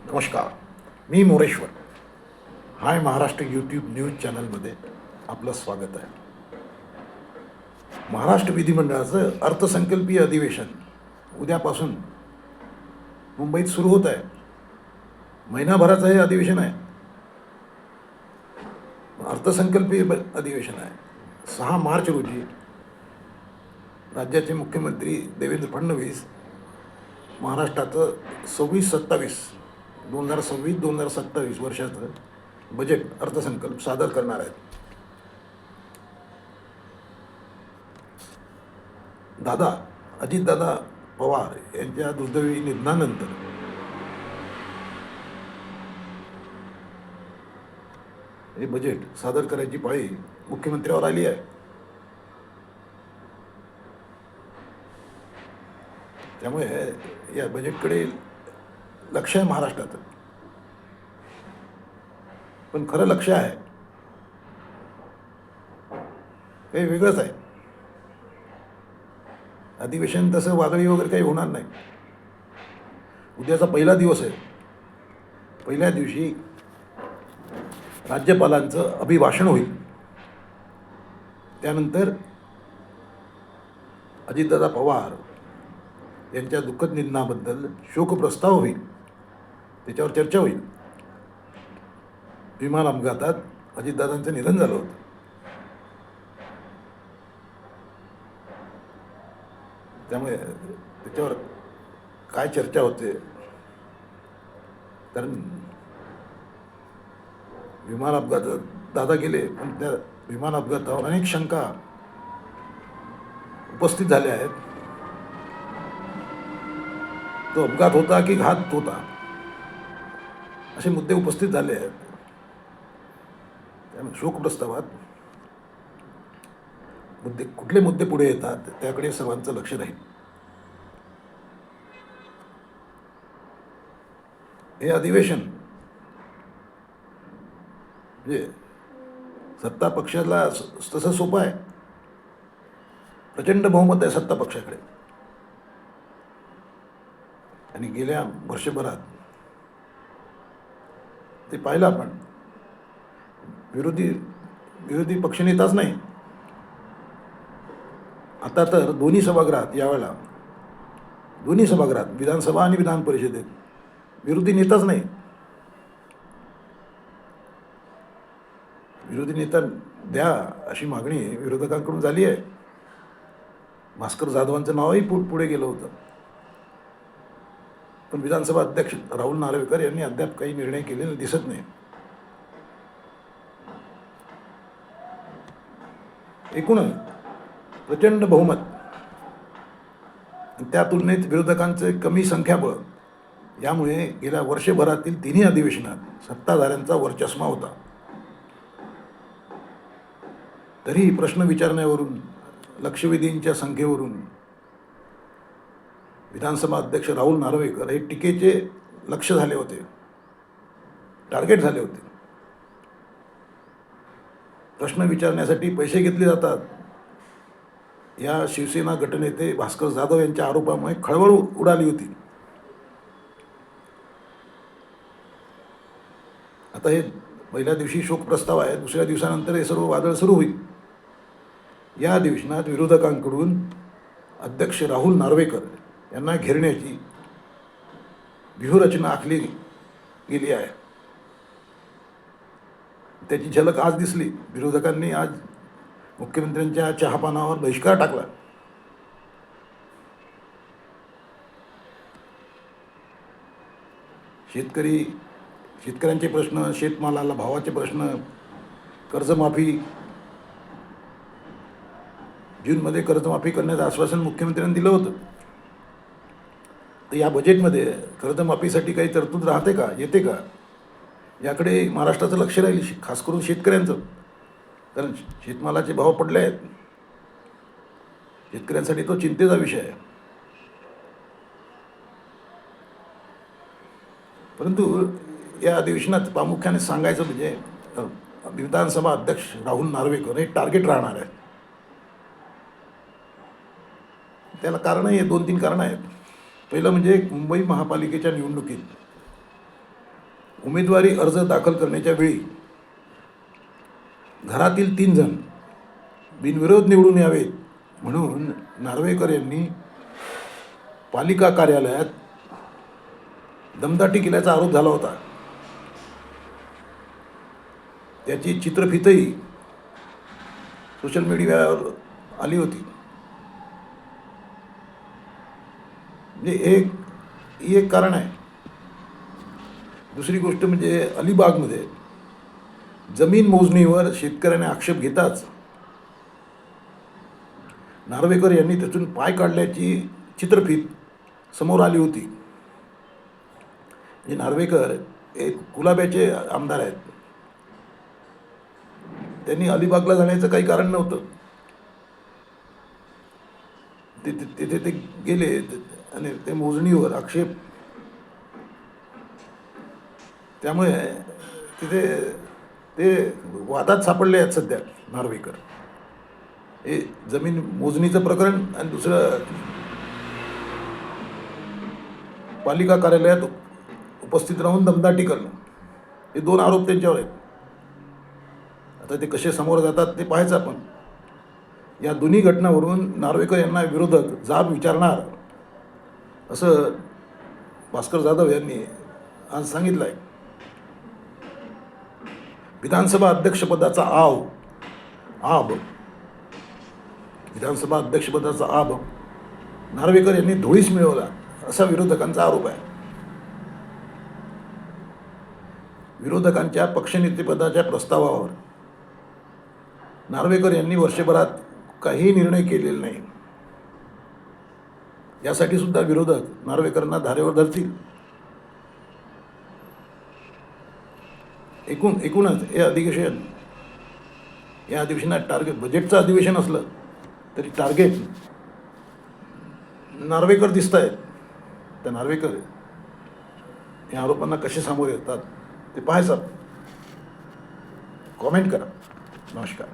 नमस्कार. मी मोरेश्वर. हाय Maharashtra YouTube news चॅनलमध्ये आपलं स्वागत आहे. महाराष्ट्र विधिमंडळाचं अर्थसंकल्पीय अधिवेशन उद्यापासून मुंबईत सुरू होत आहे. महिनाभराचं हे अधिवेशन आहे. अर्थसंकल्पीय अधिवेशन आहे. 6 मार्च रोजी राज्याचे मुख्यमंत्री देवेंद्र फडणवीस महाराष्ट्राचं 26-27 2026-2027 वर्षाचं बजेट अर्थसंकल्प सादर करणार आहेत. अजितदादा पवार यांच्या दुर्दैवी निधनानंतर हे बजेट सादर करायची पाळी मुख्यमंत्र्यावर आली आहे. त्यामुळे या बजेटकडे लक्ष आहे महाराष्ट्रात. पण खरं लक्ष आहे हे वेगळंच आहे. अधिवेशन तसं वादळी वगैरे काही होणार नाही. उद्याचा पहिला दिवस आहे. पहिल्या दिवशी राज्यपालांचं अभिभाषण होईल. त्यानंतर अजितदादा पवार यांच्या दुःखद निधनाबद्दल शोकप्रस्ताव होईल. त्याच्यावर चर्चा होईल. विमान अपघातात अजितदादांचं निधन झालं होतं. त्यामुळे त्याच्यावर काय चर्चा होते, कारण विमान अपघातात दादा गेले, पण त्या विमान अपघातावर अनेक शंका उपस्थित झाल्या आहेत. तो अपघात होता की घात होता, असे मुद्दे उपस्थित झाले आहेत. त्यामुळे शोकप्रस्तावात कुठले मुद्दे पुढे येतात त्याकडे सर्वांचं लक्ष राहील. हे अधिवेशन म्हणजे सत्ता पक्षाला तसं सोपं आहे. प्रचंड बहुमत आहे सत्ता पक्षाकडे. आणि गेल्या वर्षभरात ते पाहिलं आपण. विरोधी पक्षनेताच नाही, आता तर दोन्ही सभागृहात विधानसभा आणि विधान परिषदेत विरोधी नेताच नाही. विरोधी नेता द्या अशी मागणी विरोधकांकडून झाली आहे. भास्कर जाधवांचं नावही पुढे गेलं होतं. पण विधानसभा अध्यक्ष राहुल नार्वेकर यांनी अद्याप काही निर्णय केलेला दिसत नाही. एकूणच प्रचंड बहुमत, त्या तुलनेत विरोधकांचे कमी संख्याबळ, यामुळे गेल्या वर्षभरातील तिन्ही अधिवेशनात सत्ताधाऱ्यांचा वरचष्मा होता. तरी प्रश्न विचारण्यावरून, लक्षवेधींच्या संख्येवरून विधानसभा अध्यक्ष राहुल नार्वेकर हे टीकेचे लक्ष झाले होते, टार्गेट झाले होते. प्रश्न विचारण्यासाठी पैसे घेतले जातात, या शिवसेना गटनेते भास्कर जाधव यांच्या आरोपामुळे खळबळ उडाली होती. आता हे पहिल्या दिवशी शोकप्रस्ताव आहे. दुसऱ्या दिवसानंतर हे सर्व वादळ सुरू होईल. या अधिवेशनात विरोधकांकडून अध्यक्ष राहुल नार्वेकर यांना घेरण्याची व्यूहरचना आखली गेली आहे. त्याची झलक आज दिसली. विरोधकांनी आज मुख्यमंत्र्यांच्या चहापानावर बहिष्कार टाकला. शेतकऱ्यांचे प्रश्न, शेतमालाला भावाचे प्रश्न, कर्जमाफी, जूनमध्ये कर्जमाफी करण्याचं आश्वासन मुख्यमंत्र्यांनी दिलं होतं. तर या बजेटमध्ये कर्जमाफीसाठी काही तरतूद राहते का, येते का, याकडे महाराष्ट्राचं लक्ष राहील, खास करून शेतकऱ्यांचं. कारण शेतमालाचे भाव पडले आहेत. शेतकऱ्यांसाठी तो चिंतेचा विषय आहे. परंतु या अधिवेशनात प्रामुख्याने सांगायचं म्हणजे विधानसभा अध्यक्ष राहुल नार्वेकर हे टार्गेट राहणार आहे. त्याला कारणं आहे, 2-3 कारणं आहेत. पहिलं म्हणजे मुंबई महापालिकेच्या निवडणुकीत उमेदवारी अर्ज दाखल करण्याच्या वेळी घरातील 3 जण बिनविरोध निवडून यावेत म्हणून नार्वेकर यांनी पालिका कार्यालयात दमदाटी केल्याचा आरोप झाला होता. त्याची चित्रफितही सोशल मीडियावर आली होती. म्हणजे ही एक कारण आहे. दुसरी गोष्ट म्हणजे अलिबागमध्ये जमीन मोजणीवर शेतकऱ्याने आक्षेप घेताच नार्वेकर यांनी त्यातून पाय काढल्याची चित्रफित समोर आली होती. म्हणजे नार्वेकर एक कुलाब्याचे आमदार आहेत. त्यांनी अलिबागला जाण्याचं काही कारण नव्हतं. तिथे ते गेले आणि ते मोजणीवर आक्षेप, त्यामुळे तिथे ते वादात सापडले आहेत सध्या नार्वेकर. हे जमीन मोजणीचं प्रकरण आणि दुसरं पालिका कार्यालयात उपस्थित राहून दमदाटी करणं, हे 2 आरोप त्यांच्यावर आहेत. आता ते कसे समोर जातात ते पाहायचं आपण. या दोन्ही घटनांवरून नार्वेकर यांना विरोधक जाब विचारणार असं भास्कर जाधव यांनी आज सांगितलं आहे. विधानसभा अध्यक्षपदाचा आब नार्वेकर यांनी धुळीस मिळवला असा विरोधकांचा आरोप आहे. विरोधकांच्या पक्षनेतेपदाच्या प्रस्तावावर नार्वेकर यांनी वर्षभरात काही निर्णय केलेला नाही. यासाठी सुद्धा विरोधक नार्वेकरांना धारेवर धरतील. एकूणच या अधिवेशनात टार्गेट बजेटचं अधिवेशन असलं तरी टार्गेट नार्वेकर दिसत आहेत. त्या नार्वेकर या आरोपांना कसे सामोरे येतात ते पाहायचं. कॉमेंट करा. नमस्कार.